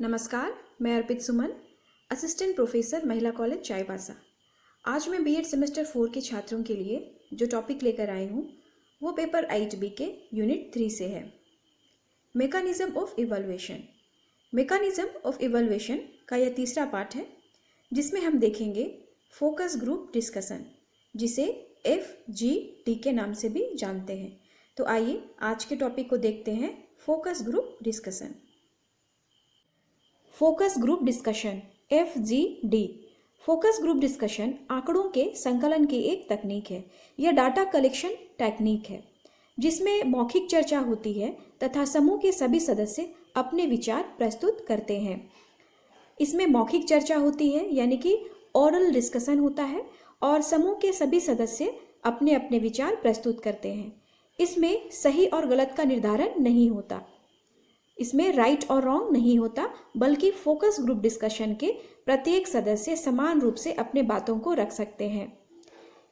नमस्कार, मैं अर्पित सुमन, assistant professor महिला कॉलेज चाईबासा। आज मैं बीएड सेमेस्टर 4 के छात्रों के लिए जो टॉपिक लेकर आई हूँ वो पेपर 8B के यूनिट 3 से है। Mechanism of evaluation. Mechanism of evaluation का यह तीसरा पार्ट है जिसमें हम देखेंगे फोकस ग्रुप डिस्कशन, जिसे FGD के नाम से भी जानते हैं। तो आइए आज के टॉपिक को देखते हैं, focus group discussion. Focus group discussion FGD। Focus group discussion आंकड़ों के संकलन की एक तकनीक है। यह डाटा कलेक्शन टेक्निक है जिसमें मौखिक चर्चा होती है तथा समूह के सभी सदस्य अपने विचार प्रस्तुत करते हैं। इसमें मौखिक चर्चा होती है यानी कि ओरल डिस्कशन होता है और समूह के सभी सदस्य अपने अपने विचार प्रस्तुत करते हैं। इसमें सही और गलत का निर्धारण नहीं होता, इसमें राइट और रॉन्ग नहीं होता, बल्कि फोकस ग्रुप डिस्कशन के प्रत्येक सदस्य समान रूप से अपने बातों को रख सकते हैं।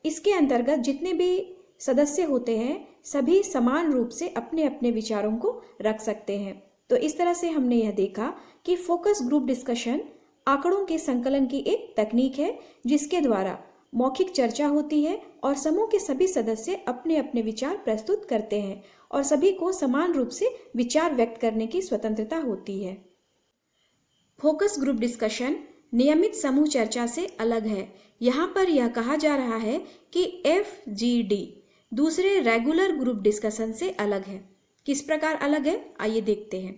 इसके अंतर्गत जितने भी सदस्य होते हैं सभी समान रूप से अपने अपने विचारों को रख सकते हैं। तो इस तरह से हमने यह देखा कि फोकस ग्रुप डिस्कशन आंकड़ों के संकलन की एक तकनीक है जिसके द्वारा मौखिक चर्चा होती है और समूह के सभी सदस्य अपने अपने विचार प्रस्तुत करते हैं और सभी को समान रूप से विचार व्यक्त करने की स्वतंत्रता होती है। फोकस ग्रुप डिस्कशन नियमित समूह चर्चा से अलग है। यहाँ पर यह कहा जा रहा है कि FGD दूसरे रेगुलर ग्रुप डिस्कशन से अलग है। किस प्रकार अलग है, आइए देखते हैं।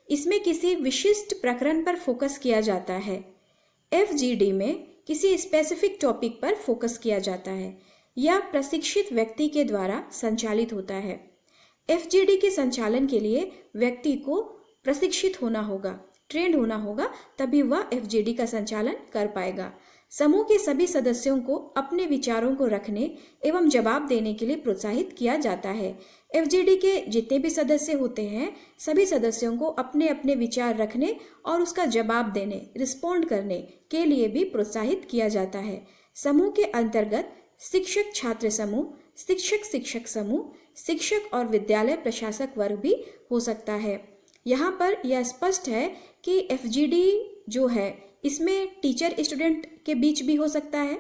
इसमें किसी विशिष्ट प्रकरण पर फोकस किया जाता है। FGD में किसी स्पेसिफिक टॉपिक पर फोकस किया जाता है या प्रशिक्षित व्यक्ति के द्वारा संचालित होता है। FGD के संचालन के लिए व्यक्ति को प्रशिक्षित होना होगा, ट्रेंड होना होगा, तभी वह FGD का संचालन कर पाएगा। समूह के सभी सदस्यों को अपने विचारों को रखने एवं जवाब देने के लिए प्रोत्साहित किया जाता है। FGD के जितने भी सदस्य होते हैं सभी सदस्यों को अपने अपने विचार रखने और उसका जवाब देने, रिस्पॉन्ड करने के लिए भी प्रोत्साहित किया जाता है। समूह के अंतर्गत शिक्षक छात्र समूह, शिक्षक शिक्षक समूह, शिक्षक और विद्यालय प्रशासक वर्ग भी हो सकता है। यहाँ पर यह स्पष्ट है कि FGD जो है इसमें टीचर स्टूडेंट के बीच भी हो सकता है,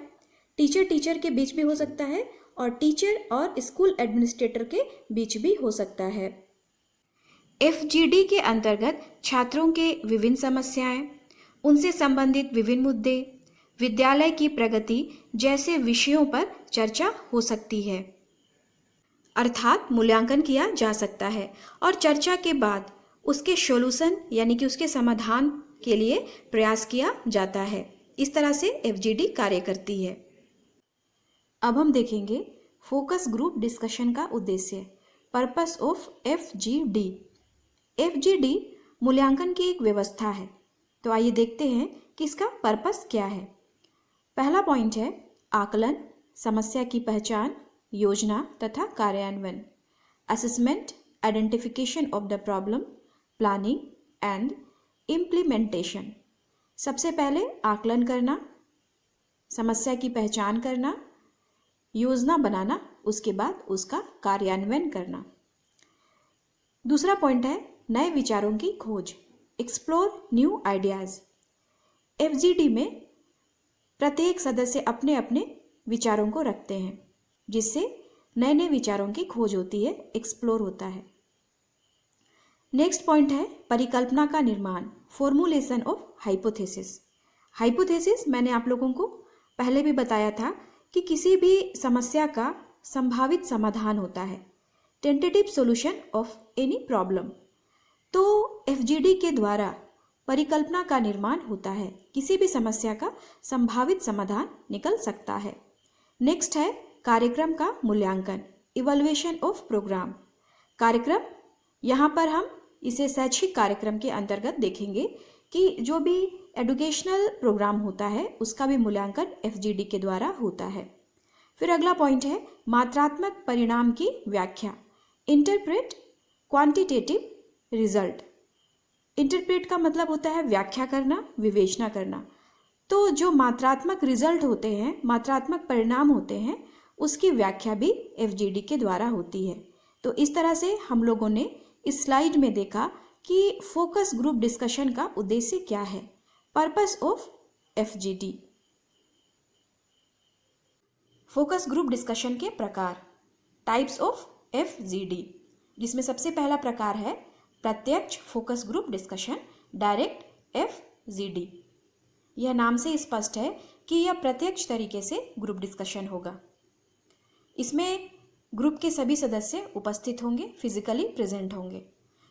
टीचर टीचर के बीच भी हो सकता है और टीचर और स्कूल एडमिनिस्ट्रेटर के बीच भी हो सकता है। FGD के अंतर्गत छात्रों के विभिन्न समस्याएं, उनसे संबंधित विभिन्न मुद्दे, विद्यालय की प्रगति जैसे विषयों पर चर्चा हो सकती है, अर्थात मूल्यांकन किया जा सकता है और चर्चा के बाद उसके सॉल्यूशन यानी कि उसके समाधान के लिए प्रयास किया जाता है। इस तरह से FGD कार्य करती है। अब हम देखेंगे फोकस ग्रुप डिस्कशन का उद्देश्य, पर्पस ऑफ FGD। FGD मूल्यांकन की एक व्यवस्था है। तो आइए देखते हैं कि इसका पर्पस क्या है। पहला पॉइंट है आकलन, समस्या की पहचान, योजना तथा कार्यान्वयन, assessment, identification of the problem, planning and implementation. सबसे पहले आकलन करना, समस्या की पहचान करना, योजना बनाना, उसके बाद उसका कार्यान्वयन करना। दूसरा पॉइंट है नए विचारों की खोज, एक्सप्लोर न्यू आइडियाज। FGD में प्रत्येक सदस्य अपने अपने विचारों को रखते हैं जिससे नए नए विचारों की खोज होती है, एक्सप्लोर होता है। नेक्स्ट पॉइंट है परिकल्पना का निर्माण, फॉर्मुलेशन ऑफ हाइपोथेसिस। हाइपोथेसिस मैंने आप लोगों को पहले भी बताया था कि किसी भी समस्या का संभावित समाधान होता है, tentative solution of any problem. तो FGD के द्वारा परिकल्पना का निर्माण होता है, किसी भी समस्या का संभावित समाधान निकल सकता है। नेक्स्ट है कार्यक्रम का मूल्यांकन, इवैल्यूएशन ऑफ प्रोग्राम। कार्यक्रम, यहाँ पर हम इसे शैक्षिक कार्यक्रम के अंतर्गत देखेंगे कि जो भी एजुकेशनल प्रोग्राम होता है उसका भी मूल्यांकन FGD के द्वारा होता है। फिर अगला पॉइंट है मात्रात्मक परिणाम की व्याख्या, इंटरप्रेट क्वांटिटेटिव रिजल्ट। इंटरप्रेट का मतलब होता है व्याख्या करना, विवेचना करना। तो जो मात्रात्मक रिजल्ट होते हैं, मात्रात्मक परिणाम होते हैं, उसकी व्याख्या भी FGD के द्वारा होती है। तो इस तरह से हम लोगों ने इस स्लाइड में देखा कि फोकस ग्रुप डिस्कशन का उद्देश्य क्या है। Purpose of FGD. Focus group discussion के प्रकार, टाइप्स ऑफ एफजीडी, जिसमें सबसे पहला प्रकार है प्रत्यक्ष focus group discussion, direct FGD. यह नाम से स्पष्ट है कि यह प्रत्यक्ष तरीके से ग्रुप डिस्कशन होगा। इसमें ग्रुप के सभी सदस्य उपस्थित होंगे, फिजिकली प्रेजेंट होंगे।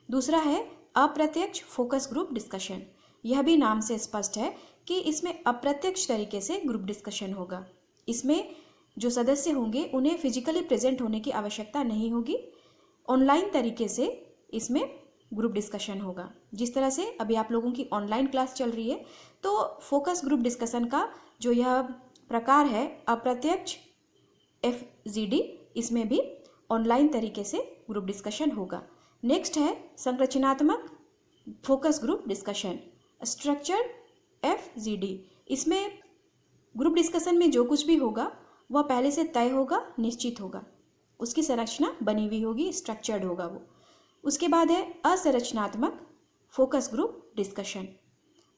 दूसरा है अप्रत्यक्ष फोकस ग्रुप डिस्कशन। यह भी नाम से स्पष्ट है कि इसमें अप्रत्यक्ष तरीके से ग्रुप डिस्कशन होगा। इसमें जो सदस्य होंगे उन्हें फिजिकली प्रेजेंट होने की आवश्यकता नहीं होगी, ऑनलाइन तरीके से इसमें ग्रुप डिस्कशन होगा। जिस तरह से अभी आप लोगों की ऑनलाइन क्लास चल रही है, तो फोकस ग्रुप डिस्कशन का जो यह प्रकार है अप्रत्यक्ष एफजीडी, इसमें भी ऑनलाइन तरीके से ग्रुप डिस्कशन होगा। नेक्स्ट है संरचनात्मक focus group discussion, structured FGD. इसमें ग्रुप डिस्कशन में जो कुछ भी होगा वह पहले से तय होगा, निश्चित होगा, उसकी संरचना बनी हुई होगी, स्ट्रक्चर्ड होगा वो। उसके बाद है असंरचनात्मक focus group discussion,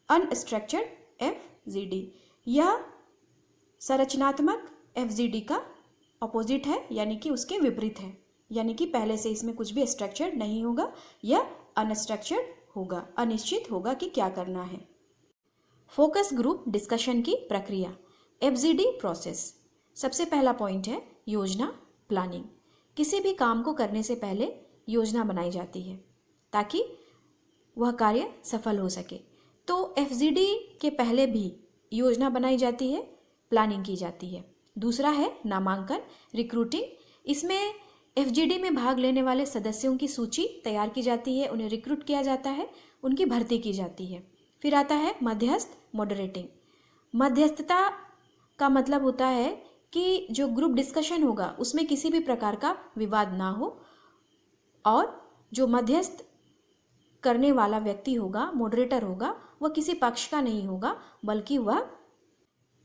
unstructured FGD. यह संरचनात्मक एफजीडी का अपोजिट है, यानी कि उसके विपरीत है, यानी कि पहले से इसमें कुछ भी स्ट्रक्चर्ड नहीं होगा, यह अनस्ट्रक्चर्ड होगा, अनिश्चित होगा कि क्या करना है। फोकस ग्रुप डिस्कशन की प्रक्रिया, एफजीडी प्रोसेस। सबसे पहला पॉइंट है योजना, प्लानिंग। किसी भी काम को करने से पहले योजना बनाई जाती है ताकि वह कार्य सफल हो सके। तो एफजीडी के पहले भी योजना बनाई जाती है, प्लानिंग की जाती है। दूसरा है नामांकन, रिक्रूटिंग। इसमें एफजीडी में भाग लेने वाले सदस्यों की सूची तैयार की जाती है, उन्हें रिक्रूट किया जाता है, उनकी भर्ती की जाती है। फिर आता है मध्यस्थ, मॉडरेटिंग। मध्यस्थता का मतलब होता है कि जो ग्रुप डिस्कशन होगा उसमें किसी भी प्रकार का विवाद ना हो, और जो मध्यस्थ करने वाला व्यक्ति होगा, मॉडरेटर होगा, वह किसी पक्ष का नहीं होगा, बल्कि वह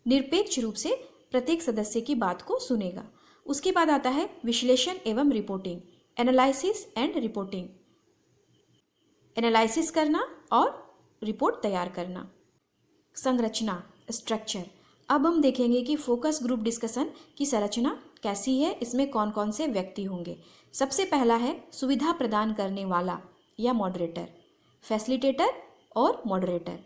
निरपेक्ष रूप से प्रत्येक सदस्य की बात को सुनेगा। उसके बाद आता है विश्लेषण एवं reporting, analysis and reporting. Analysis करना और रिपोर्ट तैयार करना। संरचना, स्ट्रक्चर। अब हम देखेंगे कि फोकस ग्रुप डिस्कशन की संरचना कैसी है, इसमें कौन कौन से व्यक्ति होंगे। सबसे पहला है सुविधा प्रदान करने वाला या मॉडरेटर, फैसिलिटेटर और मॉडरेटर।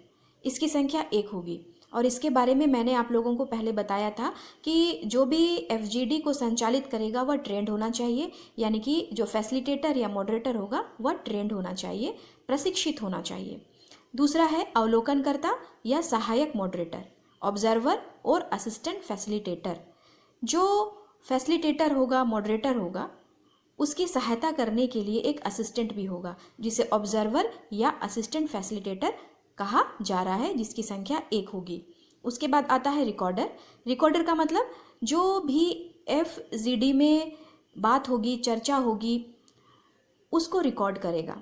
इसकी संख्या 1 होगी, और इसके बारे में मैंने आप लोगों को पहले बताया था कि जो भी एफजीडी को संचालित करेगा वह ट्रेंड होना चाहिए, यानी कि जो फैसिलिटेटर या मॉडरेटर होगा वह ट्रेंड होना चाहिए, प्रशिक्षित होना चाहिए। दूसरा है अवलोकनकर्ता या सहायक मॉडरेटर, ऑब्जर्वर और असिस्टेंट फैसिलिटेटर। जो फैसिलिटेटर होगा, मॉडरेटर होगा, उसकी सहायता करने के लिए एक असिस्टेंट भी होगा, जिसे ऑब्जर्वर या असिस्टेंट फैसिलिटेटर कहा जा रहा है, जिसकी संख्या 1 होगी। उसके बाद आता है रिकॉर्डर। रिकॉर्डर का मतलब जो भी एफजीडी में बात होगी, चर्चा होगी, उसको रिकॉर्ड करेगा।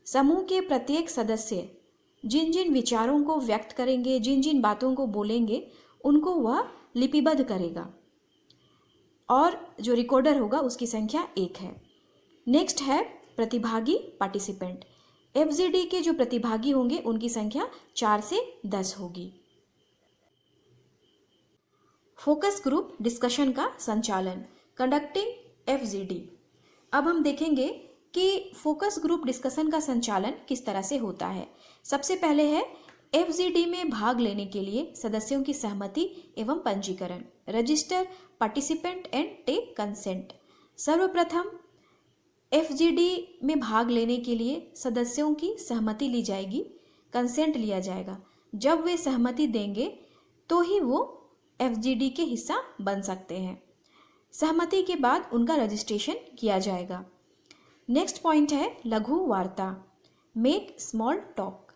समूह के प्रत्येक सदस्य जिन जिन विचारों को व्यक्त करेंगे, जिन जिन बातों को बोलेंगे, उनको वह लिपिबद्ध करेगा, और जो रिकॉर्डर होगा उसकी संख्या 1 है। नेक्स्ट है प्रतिभागी, पार्टिसिपेंट। एफजीडी के जो प्रतिभागी होंगे उनकी संख्या 4 से 10 होगी। फोकस ग्रुप डिस्कशन का संचालन, कंडक्टिंग एफजीडी। अब हम देखेंगे कि फोकस ग्रुप डिस्कशन का संचालन किस तरह से होता है। सबसे पहले है एफजीडी में भाग लेने के लिए सदस्यों की सहमति एवं पंजीकरण, register participant and take consent. सर्वप्रथम एफजीडी में भाग लेने के लिए सदस्यों की सहमति ली जाएगी, कंसेंट लिया जाएगा। जब वे सहमति देंगे तो ही वो एफजीडी के हिस्सा बन सकते हैं। सहमति के बाद उनका रजिस्ट्रेशन किया जाएगा। नेक्स्ट पॉइंट है लघु वार्ता, मेक स्मॉल टॉक।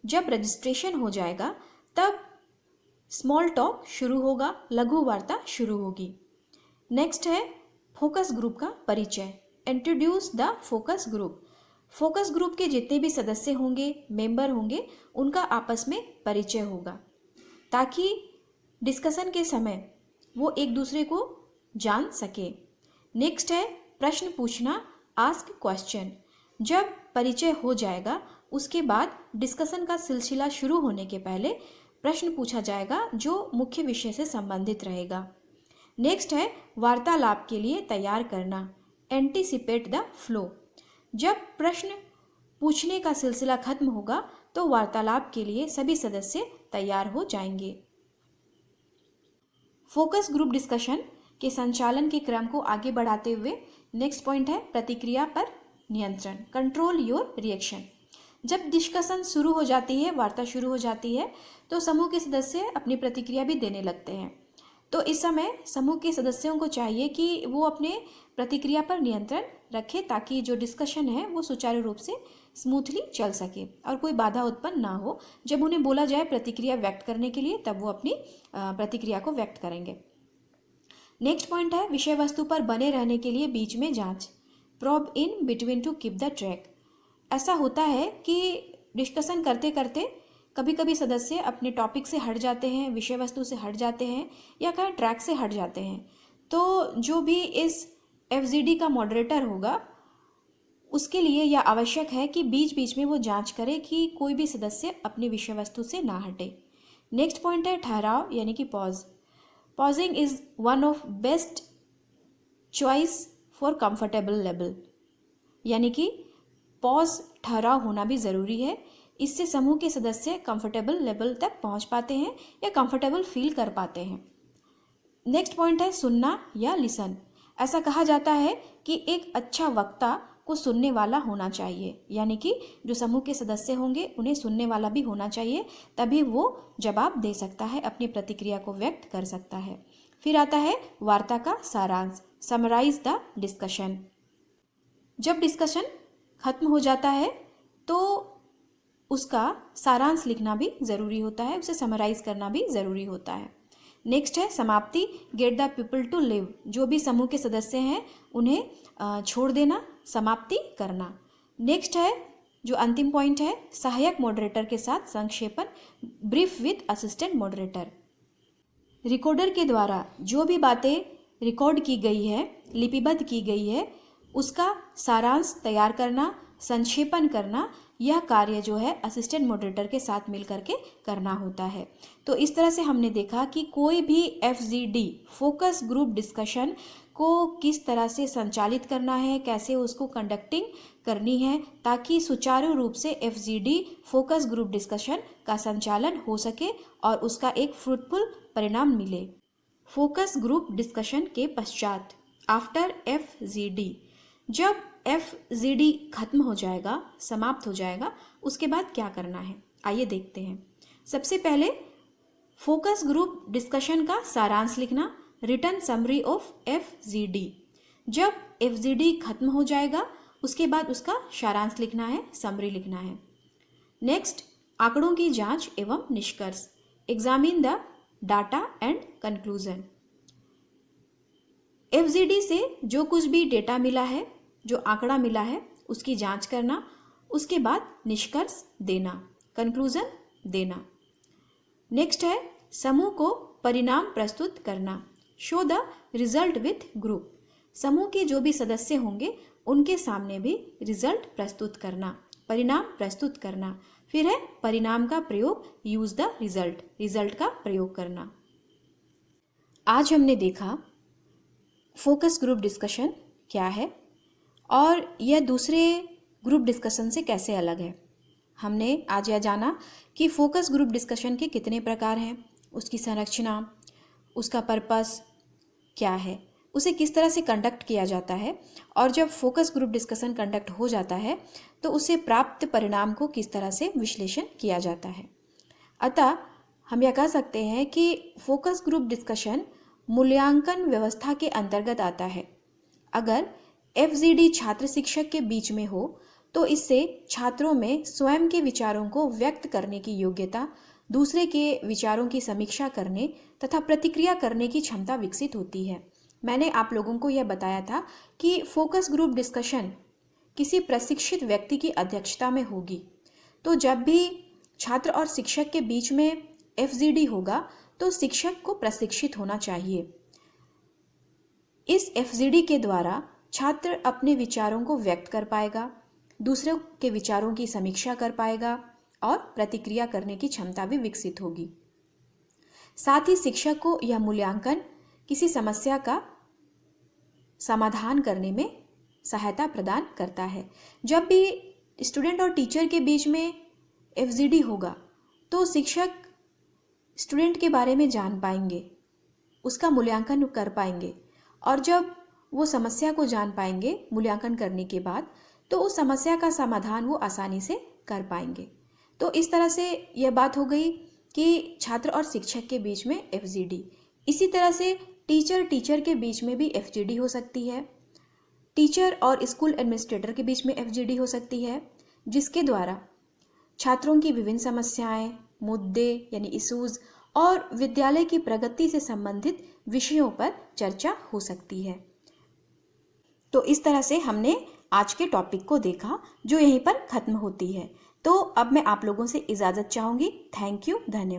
जब रजिस्ट्रेशन हो जाएगा तब स्मॉल टॉक शुरू होगा, लघु वार्ता शुरू होगी। नेक्स्ट है फोकस ग्रुप का परिचय, introduce the focus group. Focus group के जितने भी सदस्य होंगे, मेंबर होंगे, उनका आपस में परिचय होगा, ताकि डिस्कशन के समय वो एक दूसरे को जान सके। नेक्स्ट है प्रश्न पूछना, आस्क क्वेश्चन। जब परिचय हो जाएगा, उसके बाद डिस्कशन का सिलसिला शुरू होने के पहले प्रश्न पूछा जाएगा जो मुख्य विषय से संबंधित रहेगा। नेक्स्ट है वार्तालाप के लिए तैयार करना, एंटीसिपेट द फ्लो। जब प्रश्न पूछने का सिलसिला खत्म होगा तो वार्तालाप के लिए सभी सदस्य तैयार हो जाएंगे। फोकस ग्रुप डिस्कशन के संचालन के क्रम को आगे बढ़ाते हुए नेक्स्ट पॉइंट है प्रतिक्रिया पर नियंत्रण, कंट्रोल योर रिएक्शन। जब डिस्कशन शुरू हो जाती है, वार्ता शुरू हो जाती है, तो समूह के सदस्य अपनी प्रतिक्रिया भी देने लगते हैं। तो इस समय समूह के सदस्यों को चाहिए कि वो अपने प्रतिक्रिया पर नियंत्रण रखें ताकि जो डिस्कशन है वो सुचारू रूप से स्मूथली चल सके और कोई बाधा उत्पन्न ना हो। जब उन्हें बोला जाए प्रतिक्रिया व्यक्त करने के लिए, तब वो अपनी प्रतिक्रिया को व्यक्त करेंगे। नेक्स्ट पॉइंट है विषय वस्तु पर बने रहने के लिए बीच में जांच, probe in between two keep the track. ऐसा होता है कि डिस्कशन करते करते कभी कभी सदस्य अपने टॉपिक से हट जाते हैं, विषय वस्तु से हट जाते हैं या कहीं ट्रैक से हट जाते हैं। तो जो भी इस FGD का मॉडरेटर होगा उसके लिए यह आवश्यक है कि बीच बीच में वो जांच करे कि कोई भी सदस्य अपनी विषय वस्तु से ना हटे। नेक्स्ट पॉइंट है ठहराव यानी कि pause. Pausing is one of best choice for comfortable level, यानी कि पॉज ठहराव होना भी ज़रूरी है। इससे समूह के सदस्य कंफर्टेबल लेवल तक पहुंच पाते हैं या कंफर्टेबल फील कर पाते हैं। नेक्स्ट पॉइंट है सुनना या लिसन। ऐसा कहा जाता है कि एक अच्छा वक्ता को सुनने वाला होना चाहिए, यानी कि जो समूह के सदस्य होंगे उन्हें सुनने वाला भी होना चाहिए, तभी वो जवाब दे सकता है, अपनी प्रतिक्रिया को व्यक्त कर सकता है। फिर आता है वार्ता का सारांश, समराइज द डिस्कशन। जब डिस्कशन खत्म हो जाता है तो उसका सारांश लिखना भी ज़रूरी होता है, उसे समराइज करना भी ज़रूरी होता है। नेक्स्ट है समाप्ति, get the people to leave. जो भी समूह के सदस्य हैं उन्हें छोड़ देना, समाप्ति करना। नेक्स्ट है जो अंतिम पॉइंट है सहायक मॉडरेटर के साथ संक्षेपण, brief with assistant moderator. Recorder के द्वारा जो भी बातें रिकॉर्ड की गई है, लिपिबद्ध की गई है, उसका सारांश तैयार करना, संक्षेपण करना, यह कार्य जो है असिस्टेंट मॉडरेटर के साथ मिलकर के करना होता है। तो इस तरह से हमने देखा कि कोई भी FGD फोकस ग्रुप डिस्कशन को किस तरह से संचालित करना है, कैसे उसको कंडक्टिंग करनी है ताकि सुचारू रूप से FGD फोकस ग्रुप डिस्कशन का संचालन हो सके और उसका एक फ्रूटफुल परिणाम मिले। फोकस ग्रुप डिस्कशन के पश्चात आफ्टर FGD, जब FGD खत्म हो जाएगा, समाप्त हो जाएगा, उसके बाद क्या करना है आइए देखते हैं। सबसे पहले फोकस ग्रुप डिस्कशन का सारांश लिखना, रिटन समरी ऑफ FGD। जब FGD खत्म हो जाएगा उसके बाद उसका सारांश लिखना है, समरी लिखना है। नेक्स्ट आंकड़ों की जांच एवं निष्कर्ष, examine the data and conclusion. FGD से जो कुछ भी डेटा मिला है, जो आंकड़ा मिला है, उसकी जांच करना, उसके बाद निष्कर्ष देना, कंक्लूजन देना। नेक्स्ट है समूह को परिणाम प्रस्तुत करना, show the result with group. समूह के जो भी सदस्य होंगे उनके सामने भी रिजल्ट प्रस्तुत करना, परिणाम प्रस्तुत करना। फिर है परिणाम का प्रयोग, यूज द रिजल्ट, रिजल्ट का प्रयोग करना। आज हमने देखा फोकस ग्रुप डिस्कशन क्या है और यह दूसरे ग्रुप डिस्कशन से कैसे अलग है। हमने आज यह जाना कि फोकस ग्रुप डिस्कशन के कितने प्रकार हैं, उसकी संरचना, उसका पर्पस क्या है, उसे किस तरह से कंडक्ट किया जाता है और जब फोकस ग्रुप डिस्कशन कंडक्ट हो जाता है तो उसे प्राप्त परिणाम को किस तरह से विश्लेषण किया जाता है। अतः हम यह कह सकते हैं कि फोकस ग्रुप डिस्कशन मूल्यांकन व्यवस्था के अंतर्गत आता है। अगर FGD छात्र शिक्षक के बीच में हो तो इससे छात्रों में स्वयं के विचारों को व्यक्त करने की योग्यता, दूसरे के विचारों की समीक्षा करने तथा प्रतिक्रिया करने की क्षमता विकसित होती है। मैंने आप लोगों को यह बताया था कि फोकस ग्रुप डिस्कशन किसी प्रशिक्षित व्यक्ति की अध्यक्षता में होगी। तो जब भी छात्र और शिक्षक के बीच में FGD होगा तो शिक्षक को प्रशिक्षित होना चाहिए। इस FGD के द्वारा छात्र अपने विचारों को व्यक्त कर पाएगा, दूसरों के विचारों की समीक्षा कर पाएगा और प्रतिक्रिया करने की क्षमता भी विकसित होगी। साथ ही शिक्षक को यह मूल्यांकन किसी समस्या का समाधान करने में सहायता प्रदान करता है। जब भी स्टूडेंट और टीचर के बीच में FGD होगा तो शिक्षक स्टूडेंट के बारे में जान पाएंगे, उसका मूल्यांकन कर पाएंगे, और जब वो समस्या को जान पाएंगे मूल्यांकन करने के बाद तो उस समस्या का समाधान वो आसानी से कर पाएंगे। तो इस तरह से यह बात हो गई कि छात्र और शिक्षक के बीच में FGD। इसी तरह से टीचर के बीच में भी FGD हो सकती है। टीचर और स्कूल एडमिनिस्ट्रेटर के बीच में FGD हो सकती है, जिसके द्वारा छात्रों की विभिन्न समस्याएं, मुद्दे यानी इश्यूज और विद्यालय की प्रगति से संबंधित विषयों पर चर्चा हो सकती है। तो इस तरह से हमने आज के टॉपिक को देखा, जो यहीं पर खत्म होती है। तो अब मैं आप लोगों से इजाज़त चाहूँगी। थैंक यू, धन्यवाद।